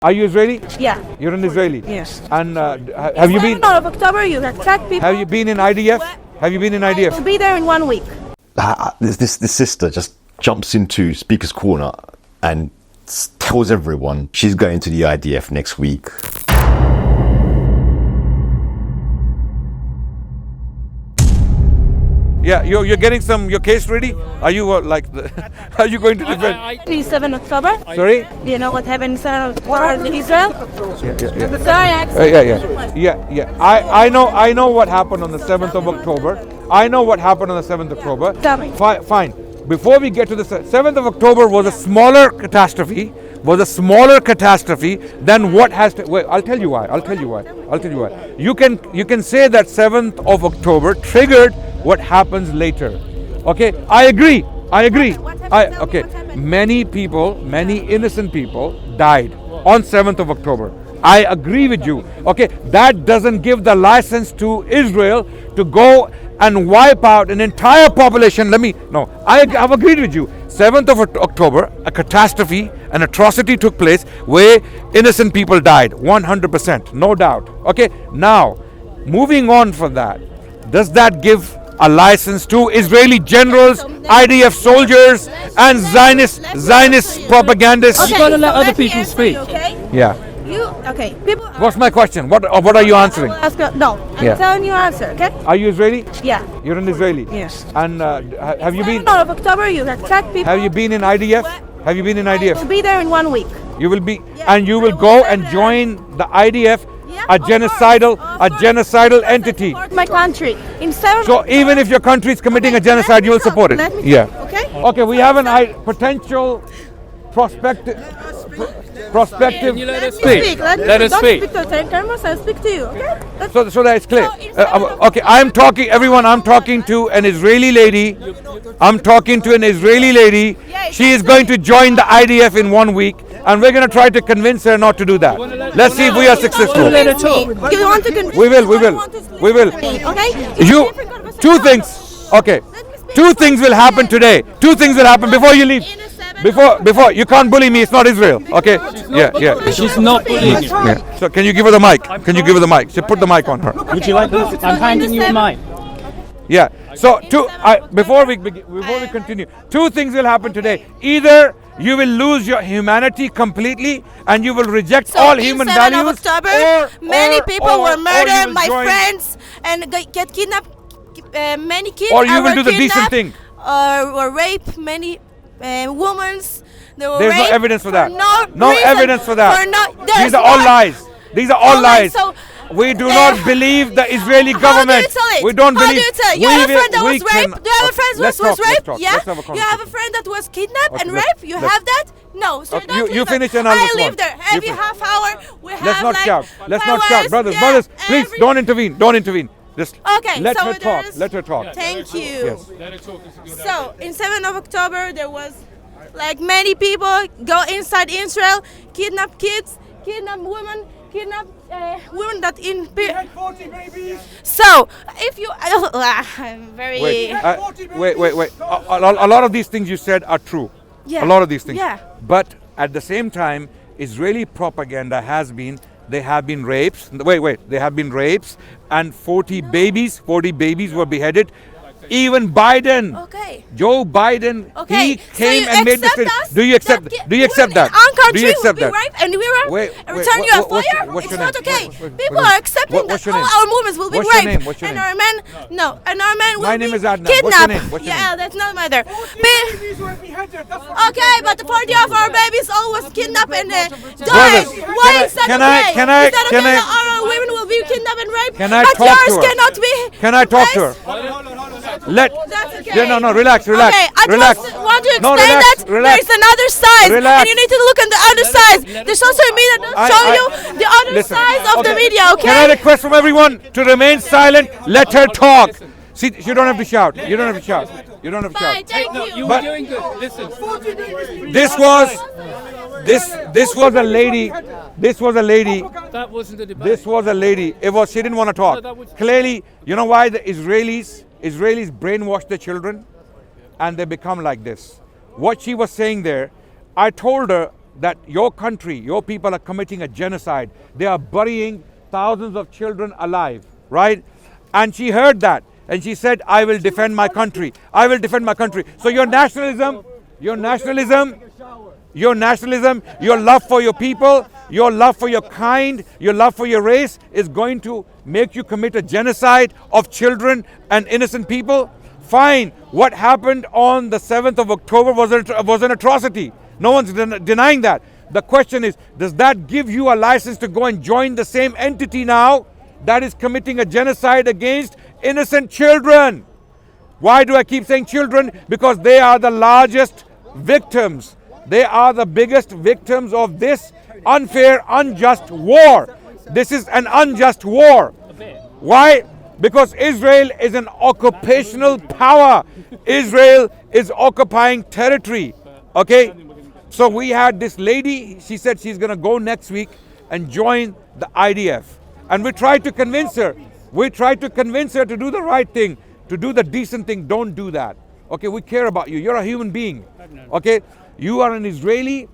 Are you Israeli? Yeah. You're an Israeli? Yes. And have you been? of October, you attack people. Have you been in IDF? Have you been in We'll IDF? be there in 1 week. This sister just jumps into Speaker's Corner and tells everyone she's going to the IDF next week. Yeah, you're getting your case ready. Are you are you going to defend? The 7th October. Sorry? Do you know what happened in 7th October in Israel? Yeah. Sorry, accent. Yeah. I know what happened on the 7th of October. I know what happened on the 7th of October. Tell me. Fine. Before we get to the 7th of October was a smaller catastrophe. Than what has to. Wait, I'll tell you why. You can say that 7th of October triggered what happens later. Okay, I agree. Okay, many innocent people died on 7th of October. I agree with you. Okay, that doesn't give the license to Israel to go and wipe out an entire population. I've agreed with you. 7th of October, a catastrophe, an atrocity took place where innocent people died, 100%, no doubt. Okay, now, moving on from that, does that give a license to Israeli generals, IDF soldiers, and Zionist propagandists? You've got to let other people speak. Okay? Yeah. People. What's my question? What are you answering? No, I'm telling you answer, okay? Are you Israeli? Yeah. You're an Israeli? Yes. And have you been? 7th of October, you attack people. Have you been in IDF? Have you been in IDF? We'll be there in 1 week. You will be, and you will go and join the IDF, a genocidal entity. My country. In 7th. So even if your country is committing a genocide, you will support it. Let me Yeah. Okay. Okay. We have potential prospective. Can you let us speak? Let us don't speak. Speak to the cameras. I'll speak to you. Okay. So that it's clear. Okay. I'm talking to an Israeli lady. She is going to join the IDF in 1 week, and we're going to try to convince her not to do that. Let's see if we are successful. Let her talk. You want to convince We will. Okay. Two things. Okay. Two things will happen today. Two things will happen before you leave. Before you can't bully me. It's not Israel. Okay. Yeah. She's not bullying you. Yeah. So can you give her the mic? So put the mic on her. Would you like this? I'm handing you a mic. Yeah. So before we continue, two things will happen today. Either you will lose your humanity completely and you will reject all human values. On 7th of October, many people were murdered, my friends, and get kidnapped. Many kids or you will do the decent thing. Or rape many women. There's no evidence for that. No evidence for that. These are all lies. So, we do not believe the Israeli government. We don't believe. You have a friend that was raped? Do you have a friend that was raped? Yeah. You have a friend that was kidnapped and raped? You have that? No. So you finish and I'll I respond. live there. Every half hour we have Let's not shout. Let's not shout, brothers. Please don't intervene. Just let her talk. Thank you. Yes. So, in 7th of October, there was many people go inside Israel, kidnap kids, kidnap women, kidnap women that in. So, if you, I'm very. Wait. A lot of these things you said are true. Yeah. A lot of these things. Yeah. But at the same time, Israeli propaganda has been. There have been rapes. There have been rapes, and 40 babies were beheaded. Even Biden, Joe Biden, he came and made the statement. Do you accept that? In our country, we rape and we return you a fire. It's not okay. People are accepting that all our movements will be raped. What's your and name? our men, My name is Adnan. kidnapped. What's your name? Yeah, that's not matter. Okay, but the 40 of our babies always kidnapped and died. Why is that okay? Is that okay that our women will be kidnapped and raped? But yours cannot be. Can I talk to her? That's okay. No, relax. Okay, I just want to explain that there's another side, and you need to look on the other side. There's also a media that show you the other side of the media, okay? Can I request from everyone to remain silent? Let her talk. See, you don't have to shout. You don't have to shout. Fine, thank you. You were doing good. Listen. This was a lady. That wasn't a debate. This was a lady. She didn't want to talk. Clearly, you know why the Israelis brainwash their children and they become like this. What she was saying there, I told her that your country, your people are committing a genocide. They are burying thousands of children alive, right? And she heard that and she said, I will defend my country. I will defend my country. So your nationalism, your love for your people, your love for your kind, your love for your race is going to make you commit a genocide of children and innocent people? Fine. What happened on the 7th of October was an atrocity. No one's denying that. The question is, does that give you a license to go and join the same entity now that is committing a genocide against innocent children? Why do I keep saying children? Because they are the largest victims. They are the biggest victims of this unfair, unjust war. This is an unjust war. Why? Because Israel is an occupational power. Israel is occupying territory. Okay? So we had this lady, she said she's going to go next week and join the IDF. And we tried to convince her. We tried to convince her to do the right thing, to do the decent thing. Don't do that. Okay, we care about you. You're a human being. Okay? You are an Israeli.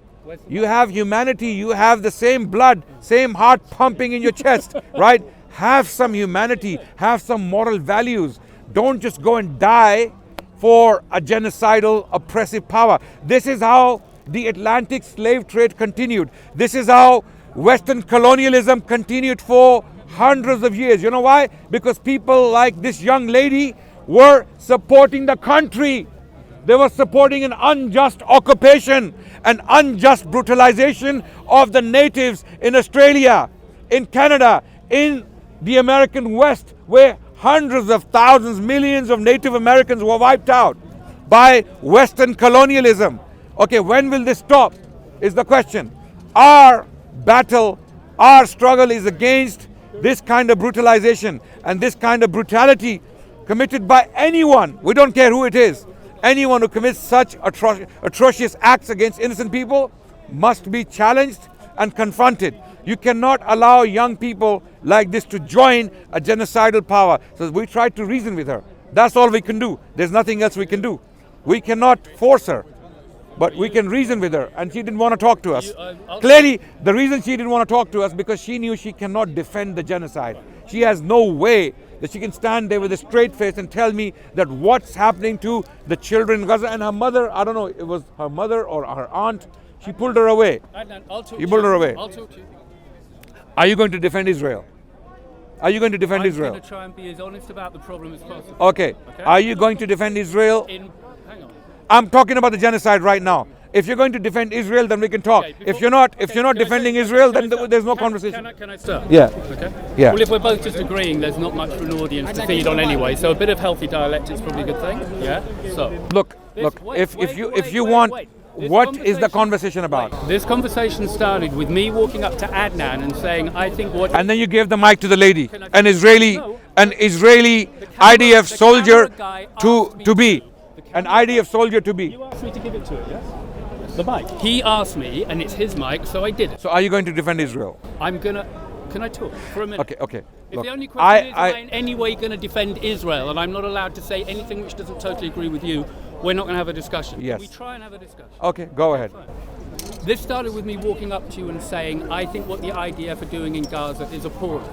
You have humanity. You have the same blood, same heart pumping in your chest, right? Have some humanity. Have some moral values. Don't just go and die for a genocidal, oppressive power. This is how the Atlantic slave trade continued. This is how Western colonialism continued for hundreds of years. You know why? Because people like this young lady were supporting the country. They were supporting an unjust occupation, an unjust brutalization of the natives in Australia, in Canada, in the American West, where hundreds of thousands, millions of Native Americans were wiped out by Western colonialism. Okay, when will this stop is the question. Our battle, our struggle is against this kind of brutalization and this kind of brutality committed by anyone. We don't care who it is. Anyone who commits such atrocious acts against innocent people must be challenged and confronted. You cannot allow young people like this to join a genocidal power. So we tried to reason with her. That's all we can do. There's nothing else we can do. We cannot force her, but we can reason with her. And she didn't want to talk to us. Clearly, the reason she didn't want to talk to us because she knew she cannot defend the genocide. She has no way that she can stand there with a straight face and tell me that what's happening to the children in Gaza. And her mother, I don't know, it was her mother or her aunt, she pulled her away. You pulled her away. I'll talk to you. Are you going to defend Israel? Are you going to defend I'm Israel? going to try and be as honest about the problem as possible. Okay. Are you going to defend Israel? Hang on. I'm talking about the genocide right now. If you're going to defend Israel, then we can talk. Okay, if you're not defending Israel, then there's no conversation. Can I start? Yeah. Okay. Yeah. Well, if we're both just agreeing, there's not much for an audience to feed on anyway. So a bit of healthy dialect is probably a good thing. Yeah. So Look. If you want, This what is the conversation about? This conversation started with me walking up to Adnan and saying, I think what... And then you gave the mic to the lady, Can I- an Israeli No. IDF soldier camera guy to asked me- be, an IDF soldier to be. You asked me to give it to it, yes? The mic. He asked me, and it's his mic, so I did it. So are you going to defend Israel? I'm gonna... Can I talk for a minute? Okay. If Look, the only question is, am I I in any way going to defend Israel, and I'm not allowed to say anything which doesn't totally agree with you, we're not going to have a discussion. Yes. Can we try and have a discussion? okay, go ahead. This started with me walking up to you and saying, I think what the IDF are doing in Gaza is appalling.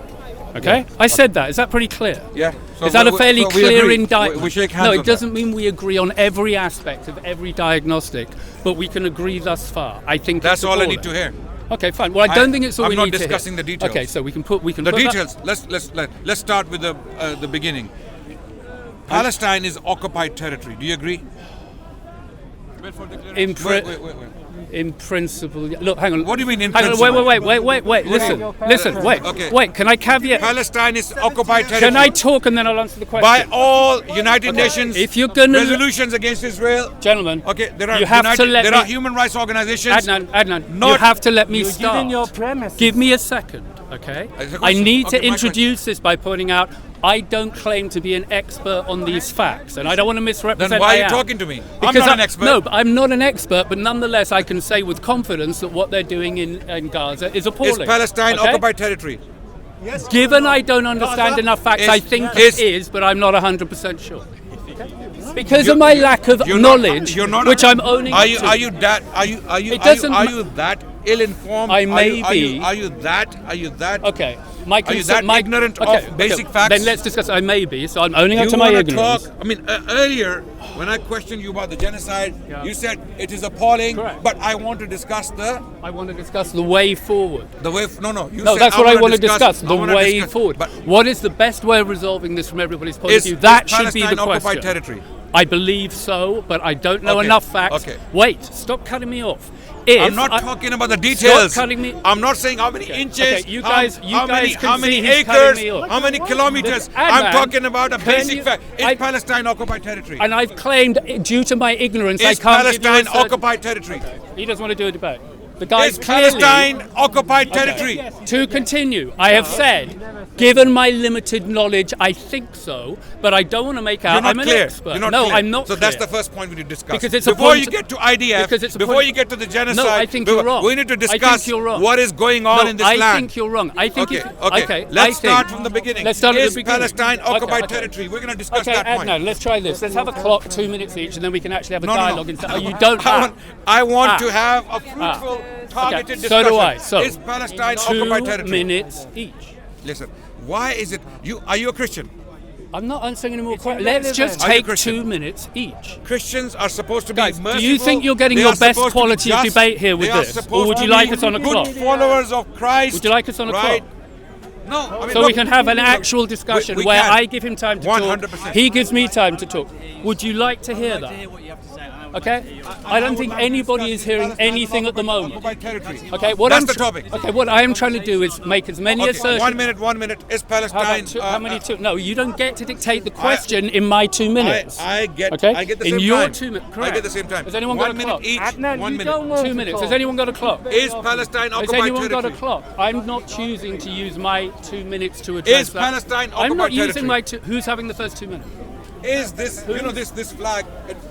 Okay? I said that. Is that pretty clear? Yeah. So Is that a fairly so we clear agree. indictment? We shake hands No, on it doesn't that. mean we agree on every aspect of every diagnostic, but we can agree thus far. I think That's it's all I appalling. need to hear. Okay, fine. Well, I don't think it's all I'm we not need to hear. discussing the details. Okay, so we can put The put that- details. Let's start with the beginning. Palestine is occupied territory. Do you agree? In pri- Wait. In principle, yeah. Look, hang on. What do you mean in hang on, principle? Wait. Listen, wait. Okay. Wait, can I caveat? Palestine is occupied territory. Can I talk and then I'll answer the question? By all United Nations If you're gonna- resolutions against Israel. Gentlemen, Okay, there are you have to let there me. are human rights organizations. Adnan, you not- have to let me You're start. giving your premises. Give me a second, okay? It's a I question. need Okay, to my introduce this by pointing out I don't claim to be an expert on these facts, and I don't want to misrepresent. Then why are I you am. talking to me? I'm Because not an expert. No, but I'm not an expert, but nonetheless, I can say with confidence that what they're doing in Gaza is Is appalling. Palestine okay? occupied territory? Given I don't understand enough facts, Is- I think is- it is, but I'm not 100% sure. Because of my lack of knowledge, which I'm owning Are up you to. are you that are you are you It are you, doesn't are ma- you that ill-informed? I may be. Are you that? Okay. My Are you that ignorant of basic facts? Then let's discuss. I may be, so I'm owning up You to my wanna ignorance. talk? I mean, earlier when I questioned you about the genocide, you said it is appalling. Correct. But I want to discuss I want to discuss the way forward. the way. No. You No, said, that's what I want to wanna discuss. The I wanna way discuss- forward. But What is the best way of resolving this from everybody's point of is view? That should Palestine be the occupied question. territory? I believe so, but I don't know Okay, enough facts. okay. Wait, stop cutting me off. I'm not talking about the details. Stop cutting me. I'm not saying how many inches. Okay, you how- guys how can many see he's cutting acres, me off. how many kilometers. Adnan, I'm talking about a can basic you- fact. Is I- Palestine occupied territory? And I've claimed, due to my ignorance, I Is can't give you a Palestine certain- occupied territory? He doesn't want to do a debate. The guy's Is clearly... Palestine occupied territory? To continue, I have said, given my limited knowledge, I think so, but I don't want to make out You're not I'm an clear. expert. You're not no, clear. I'm not So clear. that's the first point we need to discuss. Because it's a before point- you get to IDF, because it's a before point- you get to the genocide, No, I think you're wrong. we need to I think discuss you're wrong. what is going on No, in this I land. think you're wrong. I think Okay, if- okay. I Let's think- start from the beginning. Let's start at Is the beginning. Palestine occupied Okay. territory? We're going to discuss Okay, that point. Adnan, let's try this. Let's have a clock, 2 minutes each, and then we can actually have a No. dialogue. Instead. Oh, you don't I have. want, I want Ah. to have a fruitful, targeted Okay, discussion. so do I. So, is Palestine 2 occupied territory? minutes each. Listen, why is it you? Are you a Christian? I'm not answering any more questions. Let's just Are you take Christian? 2 minutes each. Christians are supposed to be Guys, merciful. do you think you're getting They your are best supposed to be quality of just, debate here with they are this? supposed Or would to you be like us on a good clock? followers of Christ. Would you like us on a right? clock? No, I mean, So look, we can have an look, actual discussion we where can. I give him time to talk. 100%. He gives me time to talk. Would you like to hear that? Okay? I don't think anybody is hearing anything at the moment. Occupied territory. Okay, what That's I'm the topic. Okay, what I am trying to do is make as many Okay, assertions. 1 minute. Is How, Palestine? about two, how many two? No, you don't get to dictate the question in my 2 minutes. I get. Okay? I get the in same your time. 2 minutes. I Correct. get the same time. Has anyone 1 got a minute clock? each. Adnan, 1 you minute. don't want 2 to minutes. talk. Has anyone got a clock? Is Palestine Has occupied anyone got a territory? clock? I'm not choosing to use my 2 minutes to address Is that. Palestine I'm not occupied using territory? my two. Who's having the first 2 minutes? Is this this flag?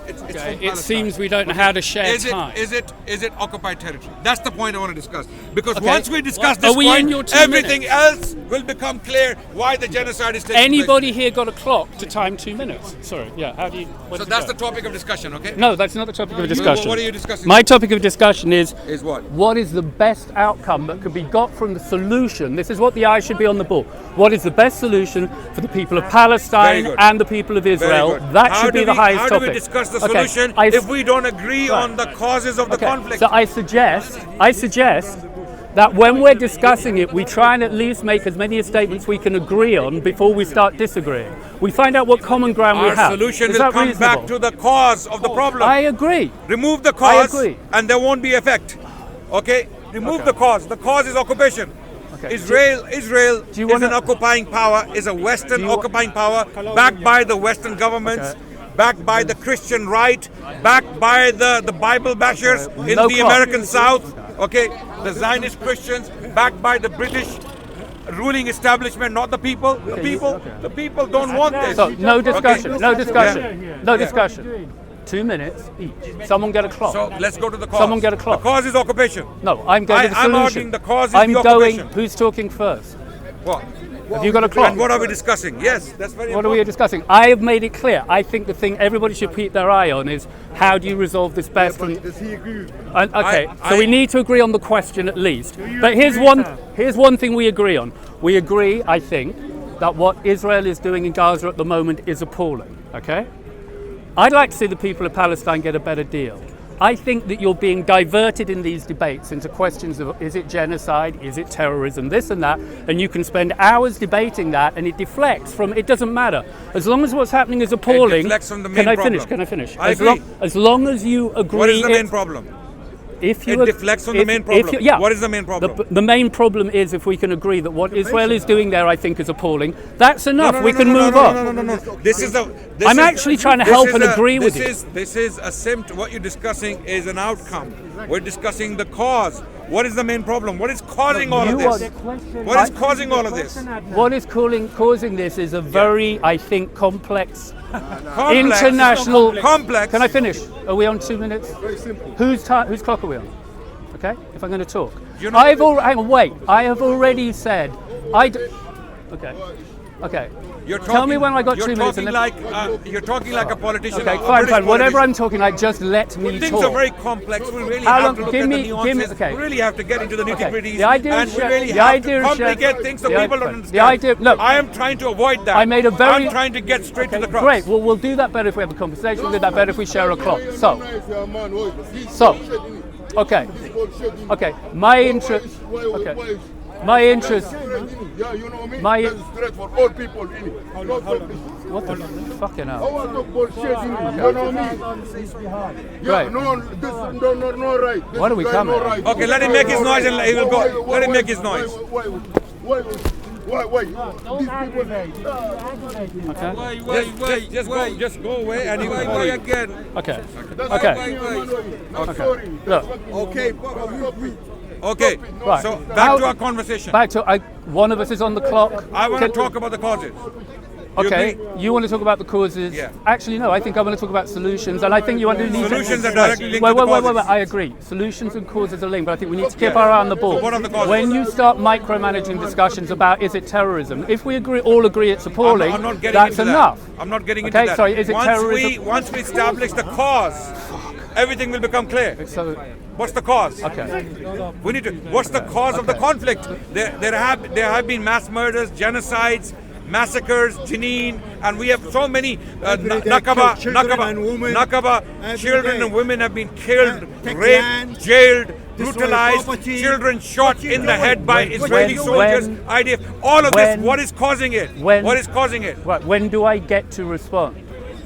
It's from It Palestine. seems we don't know how to share Is time. it occupied territory? That's the point I want to discuss. Because Okay. once we discuss Are this we in point, your 2 everything minutes? else will become clear why the genocide is taking Anybody here got a clock to time 2 minutes? Sorry, yeah. How do you? place. So that's the topic of discussion, okay? No, that's not the topic of discussion. What are you discussing? My topic of discussion is Is what? what is the best outcome that could be got from the solution? This is what the eye should be on the ball. What is the best solution for the people of Very Palestine good. and the people of Very Israel? good. That How should do be the we- highest How topic. do we discuss the Okay, solution I- if we don't agree on the causes of the Okay, conflict? so I suggest that when we're discussing it, we try and at least make as many statements we can agree on before we start disagreeing. We find out what common ground we Our have. solution Is will that come reasonable? back to the cause of the problem. I agree. Remove the cause, agree. and there won't be effect. Okay? Remove the cause. The cause is occupation. Okay. Israel Do you is wanna- an occupying power, is a Western Do you wa- occupying power, backed by the Western governments, backed by the Christian right, backed by the Bible bashers in No the clock. American South, okay? The Zionist Christians, backed by the British ruling establishment, not the people. The people don't want this. So no discussion. Okay. No discussion. Yeah. No discussion. 2 minutes each. Someone get a clock. So let's go to the cause. Someone get a clock. The cause is occupation. No, I'm going to the I'm solution. arguing the cause is I'm the going. occupation. Who's talking first? What? Have you got a clock? And what are we discussing? Yes, that's very What are important. we discussing? I have made it clear. I think the thing everybody should keep their eye on is how do you resolve this best from. Does he agree? Okay, I- so we need to agree on the question at least. But here's one thing we agree on. We agree, I think, that what Israel is doing in Gaza at the moment is appalling. Okay? I'd like to see the people of Palestine get a better deal. I think that you're being diverted in these debates into questions of is it genocide, is it terrorism, this and that, and you can spend hours debating that and it deflects from, it doesn't matter. As long as what's happening is appalling. deflects from the main Can I problem. finish? Can I finish? I agree. As long as you agree. What is the main it- problem? If you It deflects from the main problem. yeah. What is the main problem? The main problem is if we can agree that what Israel is doing there, I think, is appalling. That's enough. No, we can no, move no, on. No. This is a. This I'm is- actually trying to this help is and agree with you. This is a symptom. What you're discussing is an outcome. We're discussing the cause. What is the main problem? What is causing all of you this? are- What is causing all of this? What is causing this is a very, I think, complex, Complex. international. Complex. Can I finish? Are we on 2 minutes? Very simple. Whose clock are we on? Okay, if I'm going to talk. You're not- Hang on, wait. I have already said. Okay. Okay. You're Tell me when I got you're 2 minutes. Talking you're talking like a politician. Okay, a fine. British Whatever I'm politician. talking like, just let me Things talk. are very complex. We really How have long- to look give at me- the give nuances. me- okay. We really have to get into the Okay. nitty-gritties. The idea and of we share- really the have idea to of share- complicate things so the people idea- don't understand. the idea- look. I am trying to avoid that. I made a very- I'm trying to get straight to Okay, the crux. great. Well, we'll do that better if we have a conversation. We'll do that better if we share a clock. So, okay. Okay. My interest. Okay. My interest. Yeah, you know me. My- That's threat for all people in it. What the fucking I hell? want to talk bullshit in it. You know me. Yeah, Right. no, this no right. This Why do we guy come no here? right. Okay, let him make his noise and he will go. Let him make his noise. Why? These people. Just go away and he will follow you. Okay. That's Okay. I'm sorry. Look. Okay. Stop it. Okay. Right. So back How- to our conversation. Back to one of us is on the clock. I want to Can- talk about the causes. You Okay, agree? you want to talk about the causes? Yeah. Actually, no. I think I want to talk about solutions, and I think you want to need Solutions to, are directly linked wait, to the wait, causes. I agree. Solutions and causes are linked, but I think we need to keep our eye on the ball. So what are the causes? When you start micromanaging discussions about is it terrorism, if we all agree it's appalling, I'm not getting that's into enough. That. I'm not getting Okay, into that. sorry, is it terrorism? Once we establish the cause, everything will become clear. So, What's the cause? okay. We need to. What's the cause of the conflict? There have been mass murders, genocides, massacres, Jenin, and we have so many Nakaba, children and women have been killed, raped, jailed, brutalized, children shot in the head by Israeli soldiers, IDF. All of this. What is causing it? What is causing it? Right, when do I get to respond?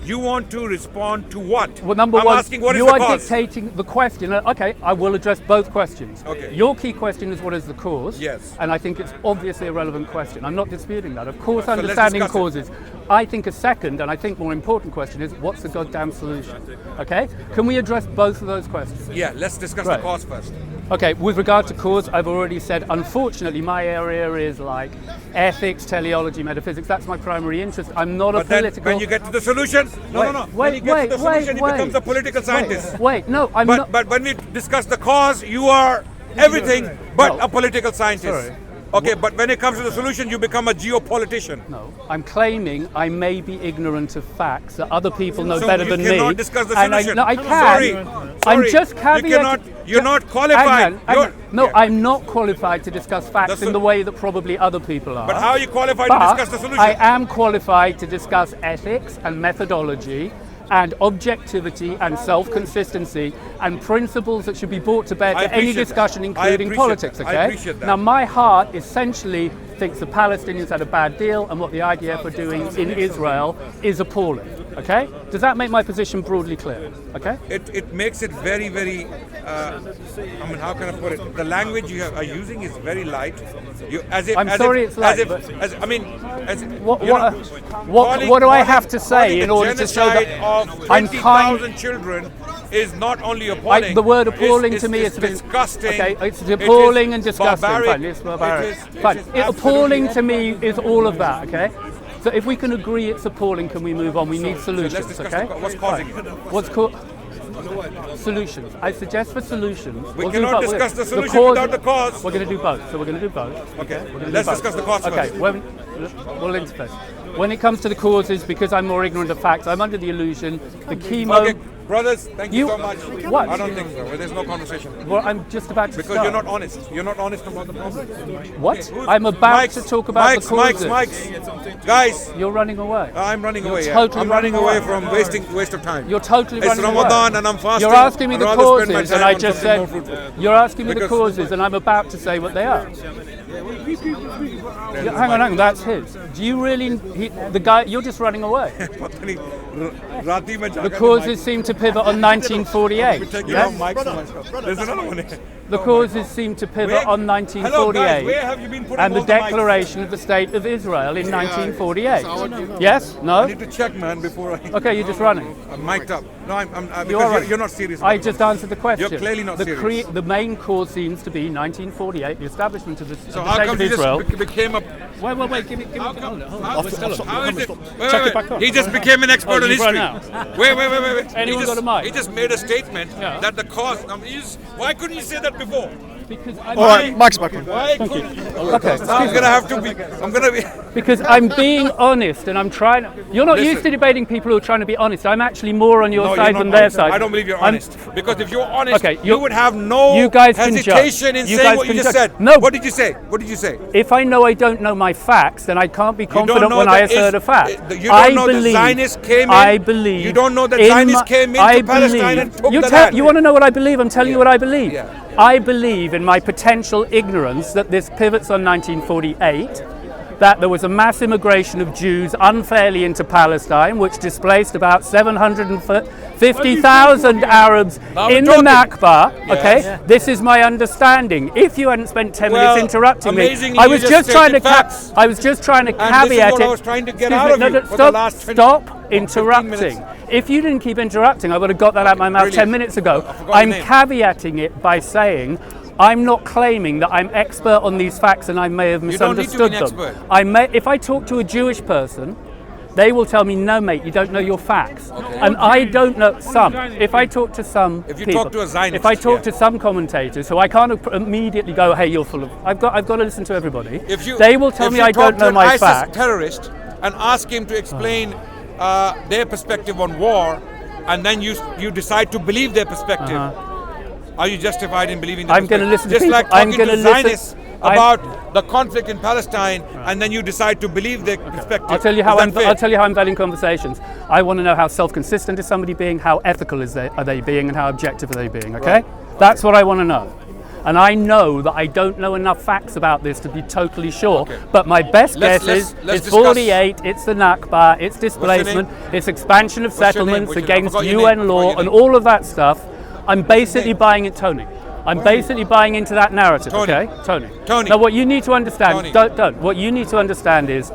You want to respond to what? Well, number I'm one, asking what is you the are cause? dictating the question. Okay, I will address both questions. Okay. Your key question is what is the cause? Yes. And I think it's obviously a relevant question. I'm not disputing that. Of course, let's understanding discuss it. causes. I think a second, and I think more important question is what's the goddamn solution? Okay? Can we address both of those questions? Yeah, let's discuss Right. the cause first. Okay, with regard to cause, I've already said, unfortunately, my area is like ethics, teleology, metaphysics. That's my primary interest. I'm not a But then political... when you get to the solution, no. When you get to the solution, he becomes a political scientist. Wait, no, I'm not... But when we discuss the cause, you are everything but No. a political scientist. Sorry. Okay, but when it comes to the solution, you become a geopolitician. No, I'm claiming I may be ignorant of facts that other people know So better you than me. cannot discuss the and solution. No, I can. Sorry. I'm just caveating. You're not qualified. No, I'm not qualified to discuss facts in the way that probably other people are. But how are you qualified But to discuss the solution? I am qualified to discuss ethics and methodology and objectivity and self-consistency and principles that should be brought to bear I to any appreciate discussion, that. including I appreciate politics. that. Okay. I appreciate that. Now, my heart essentially thinks the Palestinians had a bad deal, and what the IDF are doing in Israel is appalling. Okay. Does that make my position broadly clear? Okay. It makes it very, very. How can I put it? The language you are using is very light. I'm sorry it's light, but- What do I have to say in order to show that of I'm 20,000 children is not only appalling. the word appalling to me is disgusting. Okay, it's appalling and disgusting. Barbaric. Fine, it's barbaric. It is Fine. Appalling to absolutely- me is all of that. Okay. So if we can agree it's appalling, can we move on? We need solutions. let's discuss okay. what's causing Fine. it. What's solutions? I suggest for solutions. We we'll do cannot both. discuss the solution cause- without the cause. We're going to do both. So we're going to do both. Okay, We're gonna let's do both. discuss the cause Okay, first. we'll interface. When it comes to the causes, because I'm more ignorant of facts, I'm under the illusion the chemo. Okay, brothers, thank you so much. What? I don't think so. There's no conversation. Well, I'm just about to Because start. you're not honest. You're not honest about the problem. What? Okay, who's- I'm about Mikes, to talk about the causes. Mikes. Guys, You're running away. I'm running You're away. Yeah. totally I'm running running away away. from waste of time. You're totally It's running Ramadan away. and I'm fasting. You're asking me I'd the rather spend my causes, and time I on just something said more fruitful. you're asking me the Because- causes, and I'm about to say what they are. Hang on, that's his. Do you really? The guy, you're just running away. The causes seem to pivot on 1948. Yes? There's another one here. The causes seem to pivot Where- on Hello guys, 1948 where have you been putting and the all the mics? Declaration of the State of Israel in 1948. Yes? I No? need to check, man, before I. Okay, you're just running. I'm mic'd up. No, I'm You are because running. you're not serious. I about just it. answered the question. You're clearly not serious. The main cause seems to be 1948, the establishment of the, So of the how State come of he Israel. just became a? Wait, give me, How hold on. How is it? Wait, Check it back on. He just became an expert Oh, on you've run history. out. Wait. Anyone he just, got a mic? He just made a statement Yeah. that the cause. Why couldn't you say that before? Because All right, Mike's back on. Thank you. Okay. I'm gonna have to be. I'm gonna be. Because I'm being honest, and I'm trying. You're not used to debating people who are trying to be honest. I'm actually more on your No, side you're than not their honest. side. I don't believe you're honest. Because if you're honest, Okay, you would have no you guys can hesitation judge. in You saying guys what you can just judge. said. No. What did you say? What did you say? If I know I don't know my facts, then I can't be confident know when I that assert a fact. you don't know that Zionists came in. I believe. You don't know that in Zionists my- came I into Palestine believe- and took you the tell- land. You want to know what I believe? I'm telling you what I believe. Yeah. I believe in my potential ignorance that this pivots on 1948, that there was a mass immigration of Jews unfairly into Palestine, which displaced about 750,000 Arabs Now in we're the talking. Nakba. Yes. Okay, this is my understanding. If you hadn't spent 10 Well, minutes interrupting me, amazingly, I you was just just trying to stated facts. I was just trying to And this is caveat what it. I was trying to get Excuse out me, of no, you no, for the stop, last 20 stop 15 interrupting. minutes. If you didn't keep interrupting, I would have got that out of my mouth Brilliant. 10 minutes ago. I forgot I'm your name. caveating it by saying I'm not claiming that I'm expert on these facts and I may have You don't need to be misunderstood an them. expert. If I talk to a Jewish person, they will tell me, no, mate, you don't know your facts. And I don't know some. If I talk to some If you people, talk to a Zionist, if I talk yeah. to some commentators who I can't immediately go, hey, you're full of. I've got to listen to everybody. If you, They will tell if me you I talk don't to know an my ISIS facts. terrorist and ask him to explain their perspective on war, and then you decide to believe their perspective, are you justified in believing their I'm gonna perspective? listen to Just people. like I'm talking to gonna listen- Zionists about the conflict in Palestine, and then you decide to believe their perspective. I'll tell you how Is that fair? I'll tell you how I'm valuing conversations. I want to know how self-consistent is somebody being, how ethical are they being, and how objective are they being. Okay, that's what I want to know. And I know that I don't know enough facts about this to be totally sure. Okay. But my best Let's- guess is let's it's discuss. 48, it's the Nakba, it's displacement, it's expansion of What's your name? settlements What's your- I against forgot your UN name. law, Forgot your and name. all of that stuff. I'm basically name? buying it, Tony. I'm basically buying into that narrative, Tony. okay? Tony. Tony. Now, what you need to understand, Tony. don't. What you need to understand is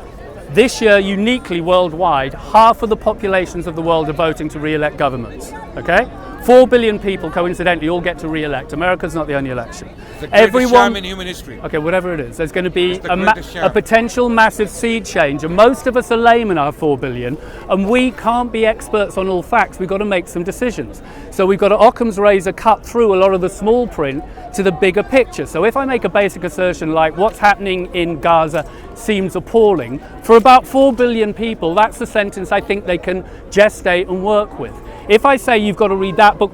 this year, uniquely worldwide, half of the populations of the world are voting to re-elect governments, okay? 4 billion people, coincidentally, all get to re-elect. America's not the only election. The greatest sham in human history. Okay, whatever it is, there's going to be the a greatest sham. potential massive seed change, and most of us are laymen, our 4 billion, and we can't be experts on all facts. We've got to make some decisions. So we've got to Occam's razor cut through a lot of the small print to the bigger picture. So if I make a basic assertion like what's happening in Gaza seems appalling, for about 4 billion people, that's the sentence I think they can gestate and work with. If I say you've got to read that book,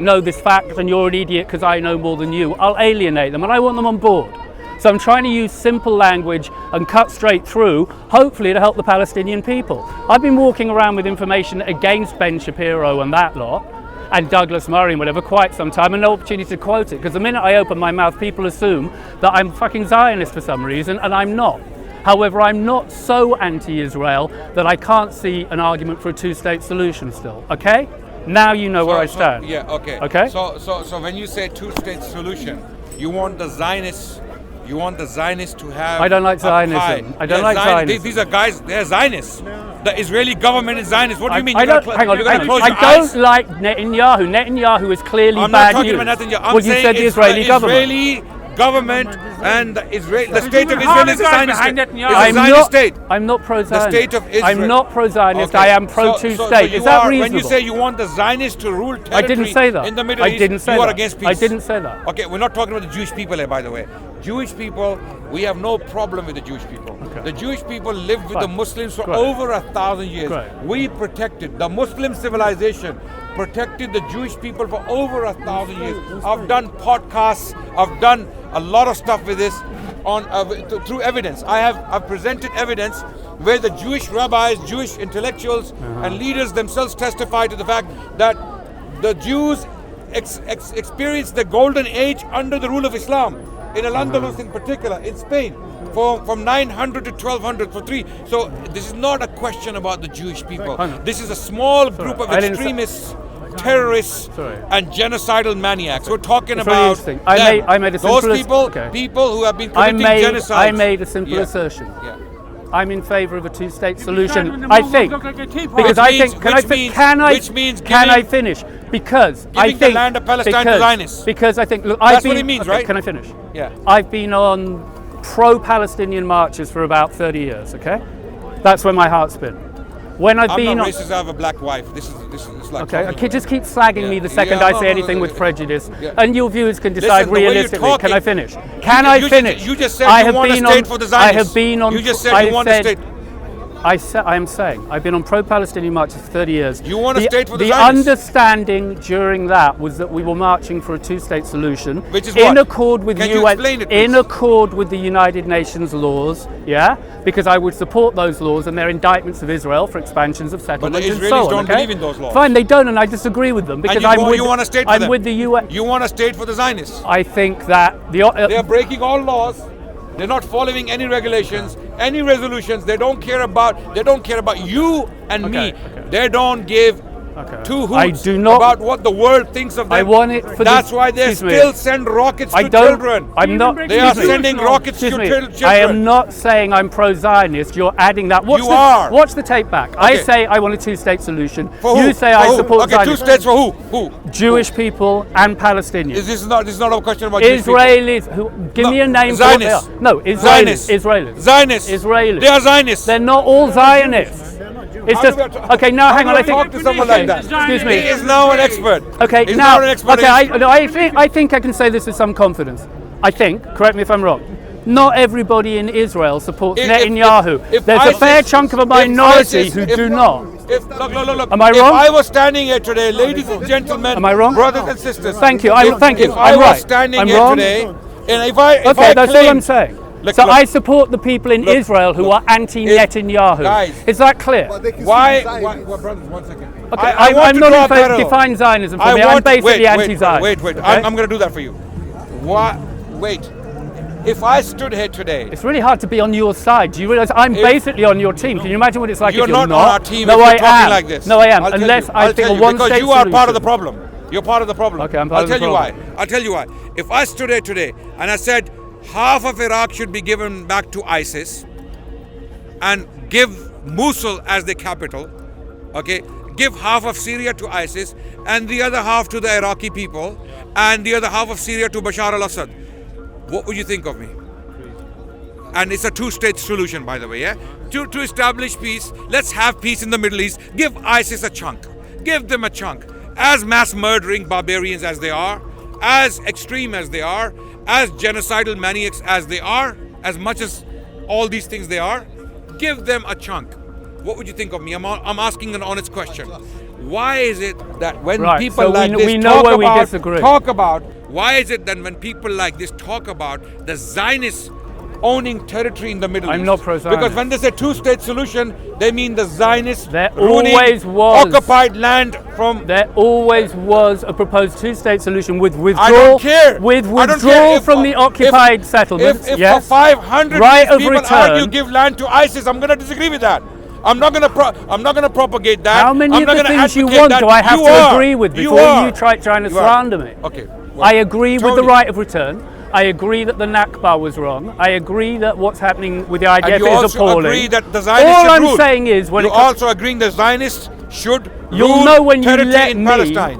know this fact, and you're an idiot because I know more than you, I'll alienate them, and I want them on board. So I'm trying to use simple language and cut straight through, hopefully to help the Palestinian people. I've been walking around with information against Ben Shapiro and that lot, and Douglas Murray and whatever, quite some time, and no opportunity to quote it, because the minute I open my mouth, people assume that I'm fucking Zionist for some reason, and I'm not. However, I'm not so anti-Israel that I can't see an argument for a two-state solution still, okay? Now you know where I stand. Yeah, okay. Okay? So when you say two-state solution, you want the Zionists to have. I don't like a Zionism. pie. I don't Yeah, like Zionism. These are guys. They're Zionists. The Israeli government is Zionist. What do you mean? I You're don't, gonna hang on, you're gonna close I your don't eyes? like Netanyahu. Netanyahu is clearly I'm bad not talking news. about Netanyahu. I'm Well, you saying said the Israeli government. Israeli government and the state of Israel is a Zionist state. It's a I'm Zionist not, state. I'm not pro-Zionist. The state of Israel. I'm not pro-Zionist. Okay. I am pro-two-state. Is that reasonable? When you say you want the Zionists to rule territory I didn't say that. in the Middle I East, didn't say you are that. against peace. I didn't say that. Okay, we're not talking about the Jewish people here, by the way. Jewish people, we have no problem with the Jewish people. Okay. The Jewish people lived with Fine. the Muslims for Great. over 1,000 years. Great. We protected the Muslim civilization, protected the Jewish people for over 1,000 years. I've done podcasts, I've done a lot of stuff with this on through evidence. I've presented evidence where the Jewish rabbis, Jewish intellectuals, and leaders themselves testify to the fact that the Jews experienced the golden age under the rule of Islam, in Al-Andalus in particular, in Spain, from 900 to 1200 for three. So this is not a question about the Jewish people. This is a small group of I didn't say- extremists, terrorists, Sorry. and genocidal maniacs. We're talking It's really about interesting. them. I made a those simple- people, okay. people who have been I committing genocide. I made a simple Yeah. assertion. Yeah. I'm in favour of a two-state solution. I think because Which I means- think. which means Can I giving- finish? Because I giving the think land of Palestine to because, Zionists. Because I think. Look, That's I've been, what it means, okay, right? Can I finish? Yeah. I've been on pro-Palestinian marches for about 30 years. Okay, that's where my heart's been. when I've I'm been not on. racist. I have a black wife. This is like. Okay, talking. just keep slagging me the second Yeah, I no, say no, anything no, with prejudice, yeah. and your viewers can decide Listen, the way you're realistically. Can I talking- finish? Can I finish? You just said I you have want a been state on, for the I Zionists. have been on. You just said I you want a state. I am saying I've been on pro-Palestinian marches for 30 years. You want a state for the The Zionists. understanding during that was that we were marching for a two-state solution, Which is in what? accord with Can you UN, explain it, in please? accord with the United Nations laws. Yeah, because I would support those laws and their indictments of Israel for expansions of settlements and Israelis so on. don't okay? believe in those laws. Fine, they don't, and I disagree with them because And you want a state for I'm them. with the UN. You want a state for the Zionists. I think that They are breaking all laws. They're not following any regulations, any resolutions. They don't care about you and me. Okay, okay. They don't give Okay. two hoots I do not- about what the world thinks of them. I want it for That's the, why they excuse me. still send rockets I to don't. children. I'm not. They are excuse me. sending rockets to Excuse me. children. I am not saying I'm pro-Zionist. You're adding that. You are. Watch the tape back. I Okay. say I want a two-state solution. For who? You say For I who? support Okay, two Zionism. states for who? Who? Jewish people and Palestinians. This is not a question about Jewish people. Israelis. Who? Give No, me a name Zionists. for what they are. No, Israelis. Zionists. Israelis. Zionists. Israelis. They are Zionists. They're not all Zionists. It's How just do we- okay. Now, how hang do on. I I think. talk to someone like that? Excuse He me. is now an expert. Okay, He's now, an expert. okay, I think I can say this with some confidence. Correct me if I'm wrong. Not everybody in Israel supports Netanyahu. There's a fair chunk of a minority who do not. Look. Am I If wrong? I was standing here today, ladies and gentlemen, Am I wrong? brothers and sisters. Thank you. Thank you. If I I'm was right. standing I'm here wrong. today, and if I Okay, that's all I'm claimed- saying. Look, So look. I support the people in Israel who are anti-Netanyahu. Guys. Is that clear? Why, brothers, 1 second. Okay, I want I'm to not draw in a favor. parallel. Define Zionism for I me. want I'm basically wait, anti-Zionist. Wait. okay? I'm going to do that for you. Wait. If I stood here today, It's really hard to be on your side. Do you realize I'm basically on your team? Can you imagine what it's like you're if you're not on our team. No, if I you're talking am. like this. No, I am. I'll tell Unless you. I I'll think tell a you, one-state because you are part of the solution. problem. You're part of the problem. Okay, I'm part I'll of the tell you why. problem. I'll tell you why. If I stood here today and I said half of Iraq should be given back to ISIS and give Mosul as the capital, okay, give half of Syria to ISIS and the other half to the Iraqi people and the other half of Syria to Bashar al-Assad, what would you think of me? And it's a two-state solution, by the way, yeah? To establish peace, let's have peace in the Middle East. Give ISIS a chunk. Give them a chunk. As mass murdering barbarians as they are, as extreme as they are, as genocidal maniacs as they are, as much as all these things they are, give them a chunk. What would you think of me? I'm asking an honest question. Why is it that when Right, people so like we this know where we talk disagree. about, why is it that when people like this talk about the Zionists owning territory in the Middle I'm East? not pro-Zionist. Because when they say two-state solution, they mean the Zionists There ruling always was. occupied land from. There always was a proposed two-state solution with withdrawal. I don't care. With I don't care withdrawal if- from the occupied settlements. If yes. for 500 Right years of people return. argue give land to ISIS, I'm going to disagree with that. I'm not going to propagate that. How many I'm of not the gonna things you advocate want that. do I have You to are. agree with You before are. you trying to You are. slander me? Okay. I agree with the Tony. right of return. I agree that the Nakba was wrong. I agree that what's happening with the IDF And you is also appalling. agree that the Zionists All should I'm rule. saying is when You're it comes, also agreeing the Zionists should You'll rule know when you territory let in me- Palestine,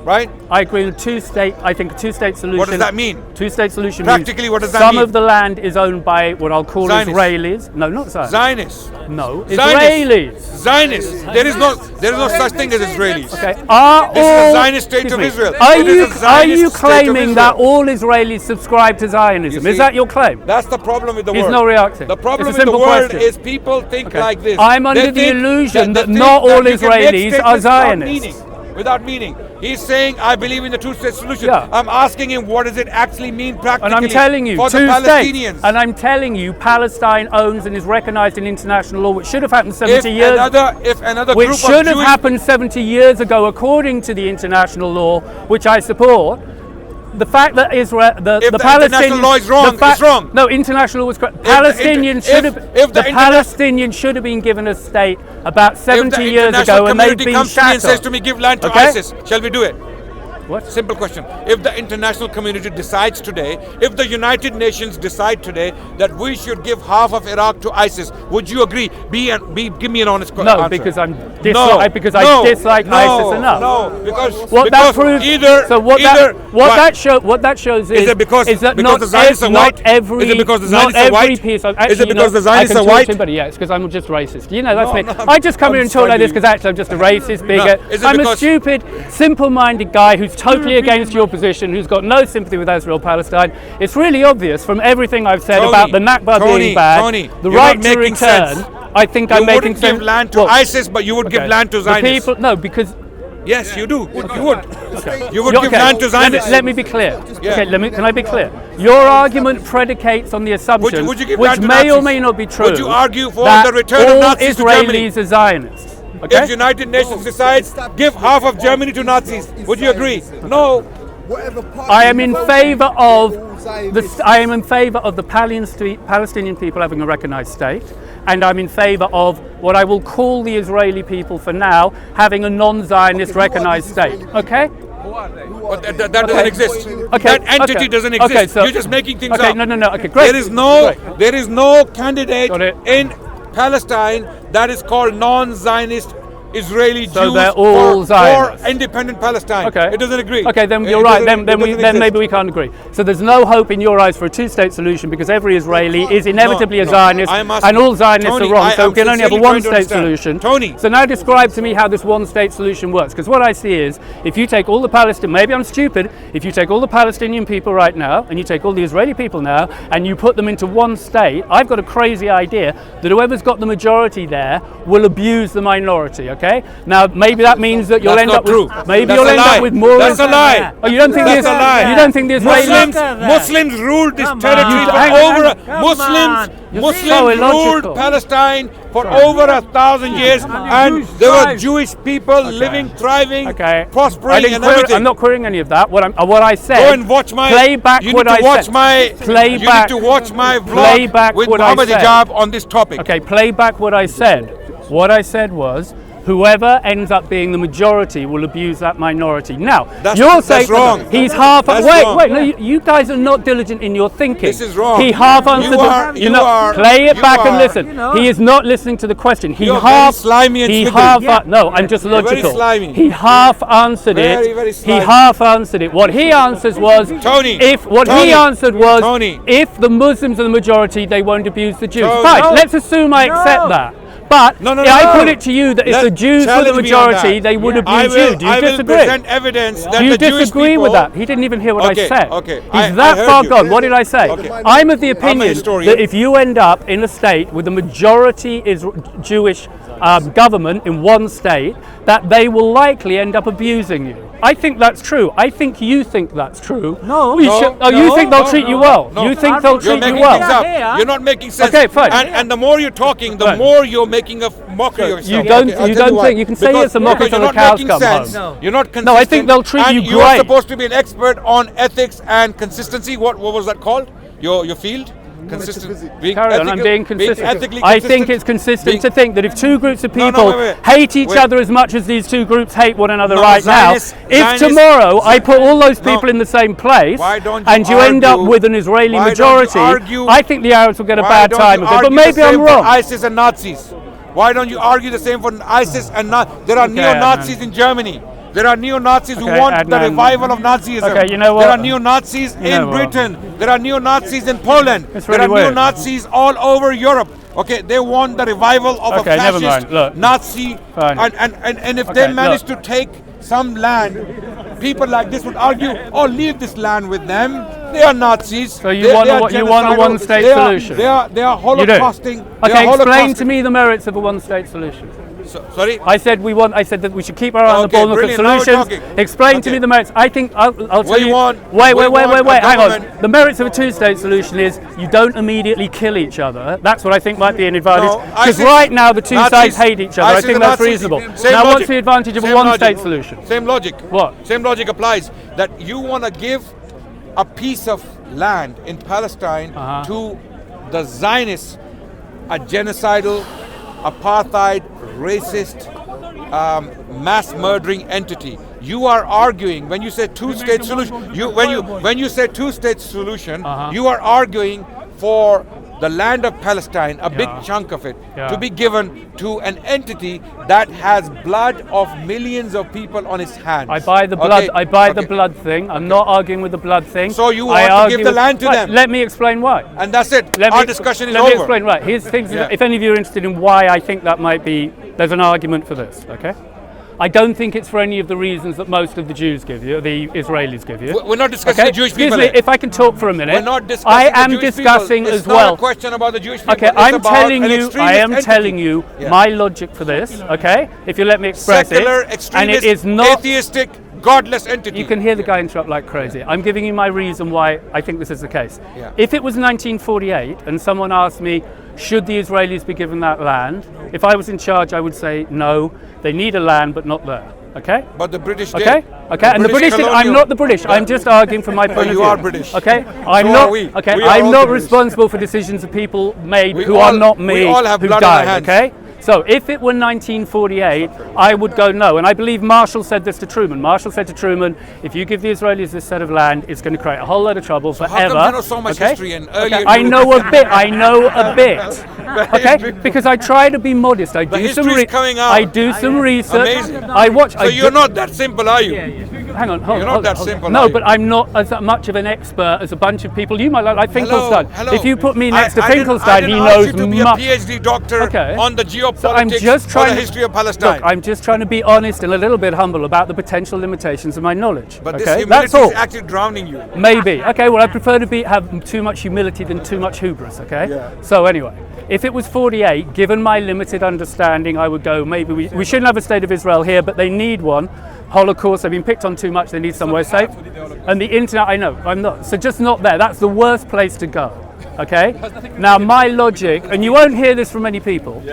right? I agree with two-state. I think a two-state solution. What does that mean? Two-state solution. Practically, means what does that some mean? of the land is owned by what I'll call Zionists. Israelis. No, not Zionists. Zionists. No, Zionists. Israelis. Zionists. There is no such thing as Israelis. Okay. Are This is the all, Zionist state excuse of me, Israel. Are It is you a Zionist you state of claiming that Israel. all Israelis subscribe to Zionism? You Is see, that your claim? That's the problem with the He's world. not reacting. The problem It's a with the simple world question. is people think like this. I'm under They the think illusion they that think not all you can make Israelis are statements Zionists. Without meaning. He's saying, I believe in the two-state solution. Yeah. I'm asking him, what does it actually mean practically And I'm telling you, for the two Palestinians? states. And I'm telling you, Palestine owns and is recognized in international law, which should have happened 70 if years another which group should of have Jewish happened 70 years ago according to the international law, which I support. The fact that Israel, the the Palestinians, international law is wrong, it's wrong. No, international law was correct. the Palestinians should if- have. if the the interna- Palestinians should have been given a state about 70 if the years international ago, and they've community been comes to me and shattered. says to me, give land to Okay? ISIS, shall we do it? What? Simple question. If the international community decides today, if the United Nations decide today that we should give half of Iraq to ISIS, would you agree? Give me an honest answer. No, because I dislike ISIS enough. No, because What that proves. What that shows is that because the Zionists are white? Not every. Is it because the not Zionists are every white? piece of, Is it because the Zionists are white? Yeah, it's because I'm just racist. You know, that's me. No, I just come here and talk like this sorry. because actually I'm just a racist bigot. Is it I'm a because- stupid, simple-minded guy who's totally against your position, who's got no sympathy with Israel-Palestine. It's really obvious from everything I've said about the Nakba being bad, the you're right not to making return. sense. I think You I'm making wouldn't sense. give land to Well, ISIS, but you would give land to the Zionists. people, no, because Yes, you do. You would. Okay. You would You're- give okay, land to Zionists. Let me be clear. Yeah. Okay, can I be clear? Your argument predicates on the assumption, Would you give which land to may or Nazis? may not be true, Would you argue for that the return of all Nazis to Germany? Israelis are Zionists. Okay? If United Nations decides, give half of Germany to Nazis, would you agree? No. I am in favour of the Palestinian people having a recognised state, and I'm in favour of what I will call the Israeli people for now having a non-Zionist recognised state. Okay? But that doesn't exist. That entity doesn't exist. Okay, so, You're just making things okay, up. no. Okay, great. There is no candidate Got it. in Palestine that is called non-Zionist Israeli So Jews they're all for Zionists. independent Palestine. Okay. It doesn't agree. Okay, then It you're right. doesn't- Then it doesn't maybe exist. we can't agree. So there's no hope in your eyes for a two-state solution because every Israeli is inevitably a no. Zionist, I'm asking- and all Zionists Tony, are wrong. So I'm we can only have a sincerely trying to one-state understand. solution. Tony. So now describe to me how this one-state solution works. Because what I see is, if you take all the Palestinian, maybe I'm stupid, if you take all the Palestinian people right now, and you take all the Israeli people now, and you put them into one state, I've got a crazy idea that whoever's got the majority there will abuse the minority. Okay? Now maybe that means that you'll That's end not up with true. maybe That's you'll a end lie. up with more. That's a lie. Oh, you don't think That's this? a lie. You don't think the Israelis? Muslims ruled this territory on. for Hang over on. Muslims so illogical. ruled Palestine for over 1,000 years, and there were Jewish people living, thriving, Okay. prospering, and everything. I'm not querying any of that. What I said. Go and watch my. Play back you what need to I watch said. my. Play you back. need to watch my Play vlog back with what I Muhammad said. Hijab on this topic. Okay, play back what I said. What I said was, whoever ends up being the majority will abuse that minority. Now, you're saying wrong. he's half. That's Wait, wrong. no, you guys are not diligent in your thinking. This is wrong. He half answered. Play it back and listen. He is not listening to the question. He You're half. very slimy and he slippery. half. No, I'm just You're very logical. slimy. He half answered Very, it. very He slimy. half answered it. What he answers was, Tony, if what Tony, he answered was, Tony. if the Muslims are the majority, they won't abuse the Jews. Tony. Fine. No. Let's assume I accept that. But No, I put it to you that if the Jews were the challenge me on majority, that. they would I abuse will, you. Do you I will disagree? present evidence that Do you the Jewish disagree people, with that? He didn't even hear what Okay, I said. okay. He's I that heard far you. gone. What did I say? Okay. I'm of the I'm a opinion historian. that if you end up in a state with a majority Jewish government in one state, that they will likely end up abusing you. I think that's true. I think you think that's true. No. You think they'll treat you well. No. You think they'll You're treat you making well. things up. You're not making sense. Okay, fine. And the more you're talking, the Fine. more you're making a mockery of yourself. You don't. I'll you tell you don't why. think you can say it's a mockery because till you're the not cows making come sense. home. You're not consistent. No, I think they'll treat and you you are great. supposed to be an expert on ethics and consistency. What was that called? Your field? Consistent. Being Carry on, I'm ethical- being consistent. ethically I consistent. think it's consistent Being- to think that if two groups of No, people wait. hate each Wait. other as much as these two groups hate one another No, right Zionists- now, if Zionists- tomorrow I put all those No. people in the same place Why don't you and you end up argue- with an Israeli why don't you majority, argue- I think the Arabs will get a Why bad don't time you of it. But argue maybe the I'm same wrong. for ISIS and Nazis? Why don't you argue the same for ISIS and there are neo-Nazis Adnan. in Germany. There are neo-Nazis who Okay, want the Adnan. revival of Nazism. Okay, you know what? There are neo-Nazis You know in what? Britain. There are neo-Nazis in Poland. It's There really are weird. neo-Nazis all over Europe. Okay, they want the revival of Okay, a never fascist mind. Look. Nazi. Fine. And if Okay, they manage look. to take some land, people like this would argue, oh, leave this land with them. They are Nazis. So you They want are you want a genocidal. one-state They are- solution? They are You do. holocausting. they Okay, are explain holocausting. to me the merits of a one-state solution. Sorry? I said that we should keep our eye on the Okay, ball and look at brilliant. Now we're solutions. talking. Explain to Okay. me the merits. I think I'll tell We you. want- Wait. we want a Hang on. government- The merits of a two-state solution is you don't immediately kill each other. That's what I think might be an advantage. No, Because ISIS- right now the two Nazis- sides hate each other. I ISIS think and that's Nazis, reasonable. same Now, logic. what's the advantage of a Same one-state logic. solution? Same logic. What? Same logic applies. That you want to give a piece of land in Palestine to the Zionists, a genocidal, apartheid, racist, mass murdering entity. you are arguing when you say two-state solution. When you say two-state solution, you are arguing for the land of Palestine, a big chunk of it, to be given to an entity that has blood of millions of people on its hands. I buy the blood. I buy the blood thing. I'm not arguing with the blood thing. So you want to give the land to them. Let me explain why. And that's it. Our discussion is over. Let me explain. Right. Here's things. If any of you are interested in why I think that might be, there's an argument for this. Okay. I don't think it's for any of the reasons that most of the Jews give you, the Israelis give you. We're not discussing the Jewish people. Excuse me, if I can talk for a minute. We're not discussing I am the Jewish discussing people. as It's well. not a question about the Jewish people. Okay, I am telling you my logic for this. Okay, if you let me express Secular, it, and it is extremist, not atheistic, godless entity. You can hear the guy interrupt like crazy. I'm giving you my reason why I think this is the case. If it was 1948 and someone asked me, should the Israelis be given that land? If I was in charge, I would say no. They need a land, but not there. Okay? But the British did. Okay? Okay, and the British did. I'm not the British. I'm just arguing from my point of view. You are British. Okay? I'm So not. are we. Okay? We are I'm all not British. responsible for decisions that people made We who all- are not me, we all have who blood on our died. hands. Okay? So if it were 1948, I would go no. And I believe Marshall said this to Truman. Marshall said to Truman, if you give the Israelis this set of land, it's going to create a whole load of trouble How forever. come you know so much okay? history and earlier? I know a bit. I know a bit. Okay, because I try to be modest. I do some. history's coming out. I do some research. Amazing. I watch. So you're not that simple, are you? Hang on, hold You're on. not that hold on. simple, No, are you? but I'm not as much of an expert as a bunch of people. You might like Finkelstein. Hello. If you put me next to I didn't Finkelstein, he ask knows you to be much. a PhD doctor Okay. on the geopolitics So I'm just or trying the to- history of Palestine. Look, I'm just trying to be honest and a little bit humble about the potential limitations of my knowledge. but okay? this humility That's all. is actually drowning you. Maybe. Okay, well, I prefer to have too much humility than too much hubris, okay? Yeah. So anyway, if it was 48, given my limited understanding, I would go, maybe we shouldn't have a state of Israel here, but they need one. Holocaust, they've been picked on too much, they need somewhere safe. And the internet, I know, I'm not. So just not there. That's the worst place to go, okay? Now, my logic, and you won't hear this from many people,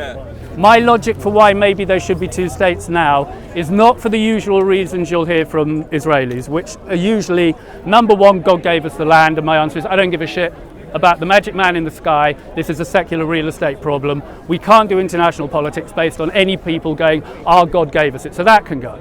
my logic for why maybe there should be two states now is not for the usual reasons you'll hear from Israelis, which are usually, number one, God gave us the land, and my answer is, I don't give a shit about the magic man in the sky. This is a secular real estate problem. We can't do international politics based on any people going, our God gave us it. So that can go.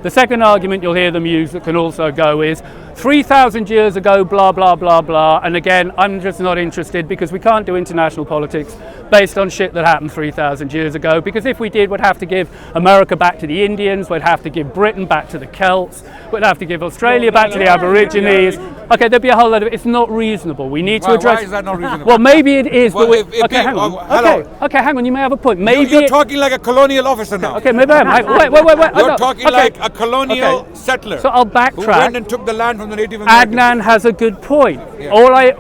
The second argument you'll hear them use that can also go is 3,000 years ago, blah, blah, blah, blah. And again, I'm just not interested because we can't do international politics based on shit that happened 3,000 years ago. Because if we did, we'd have to give America back to the Indians, we'd have to give Britain back to the Celts, we'd have to give Australia back to the Aborigines. Okay, there'd be a whole lot of it. It's not reasonable. We need to address. Why is that not reasonable? Well, maybe it is, Well, but if okay, hang on. hello. Okay, hang on. You may have a point. Maybe You're it- talking like a colonial officer now. Okay, maybe I am. Wait. You're No, talking okay. like a colonial Okay. settler. So I'll who backtrack. went and took the land from the Native Americans. Adnan has a good point.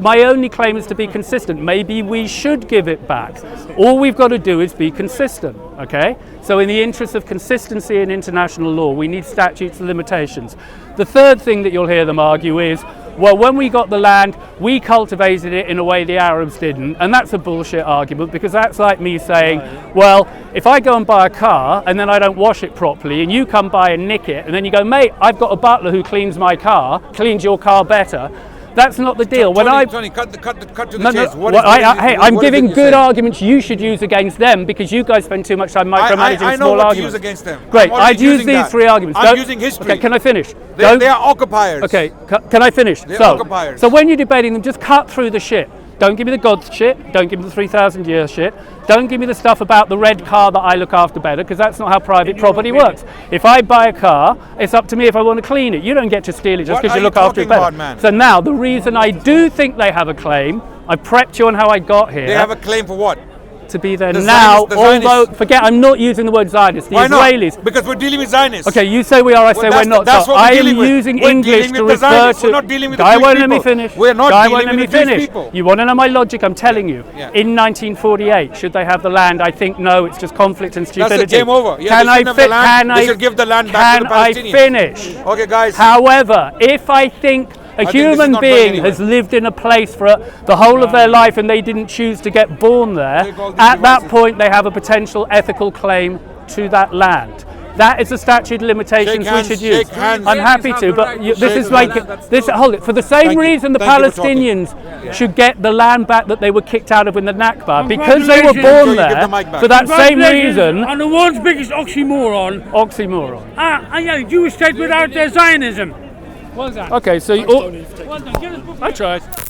My only claim is to be consistent. Maybe we should give it back. All we've got to do is be consistent, okay? So in the interest of consistency in international law, we need statutes and limitations. The third thing that you'll hear them argue is, well, when we got the land, we cultivated it in a way the Arabs didn't. And that's a bullshit argument, because that's like me saying, well, if I go and buy a car and then I don't wash it properly and you come by and nick it and then you go, mate, I've got a butler who cleans my car, cleans your car better. That's not the deal. Tony, cut to the chase. I'm giving good arguments you should use against them, because you guys spend too much time micromanaging I know small what to arguments. use against them. Great, I'm already I'd use using these that. three arguments. I'm using history. Okay, can I finish? They are occupiers. Okay, can I finish? They're occupiers. So when you're debating them, just cut through the shit. Don't give me the God shit. Don't give me the 3,000 year shit. Don't give me the stuff about the red car that I look after better, because that's not how private property works. If I buy a car, it's up to me if I want to clean it. You don't get to steal it just What because are you you look after it better. talking about, man? So now, the reason I do think they have a claim, I prepped you on how I got here. They have a claim for what? To be there The now, Zionists- the although, Zionists. forget, I'm not using the word Zionist, the Why Israelis. not? Because we're dealing with Zionists. Okay, you say we are, I say we're not. That's So what we're I am dealing with. using We're English dealing to with the refer Zionists. to. We're not dealing with the Guy Jewish won't let me people. finish. We're not Guy dealing won't let with me the Jewish finish. people. You want to know my logic? I'm telling you. Yeah. In 1948, should they have the land? I think no. It's just conflict and stupidity. That's the game over. Yeah, Can they I shouldn't have the land. They should give the land back to the Can I Palestinians. finish? Okay, guys. However, if I think a think this is human not going being anywhere. has lived in a place for the whole of their life and they didn't choose to get born there, Take all these at that devices. point they have a potential ethical claim to that land. that is the statute of limitations Shake hands, we should use. shake hands. I'm happy to, but this Shake is like hands. this. Hold it. For the same Thank you. reason the Thank you for talking. Palestinians should get the land back that they were kicked out of in the Nakba, because they were So born you give there. the mic back. For that same reason, And the world's biggest oxymoron. oxymoron. Jewish state without their Zionism. Well done. Okay, so Well done. Get us book. I tried.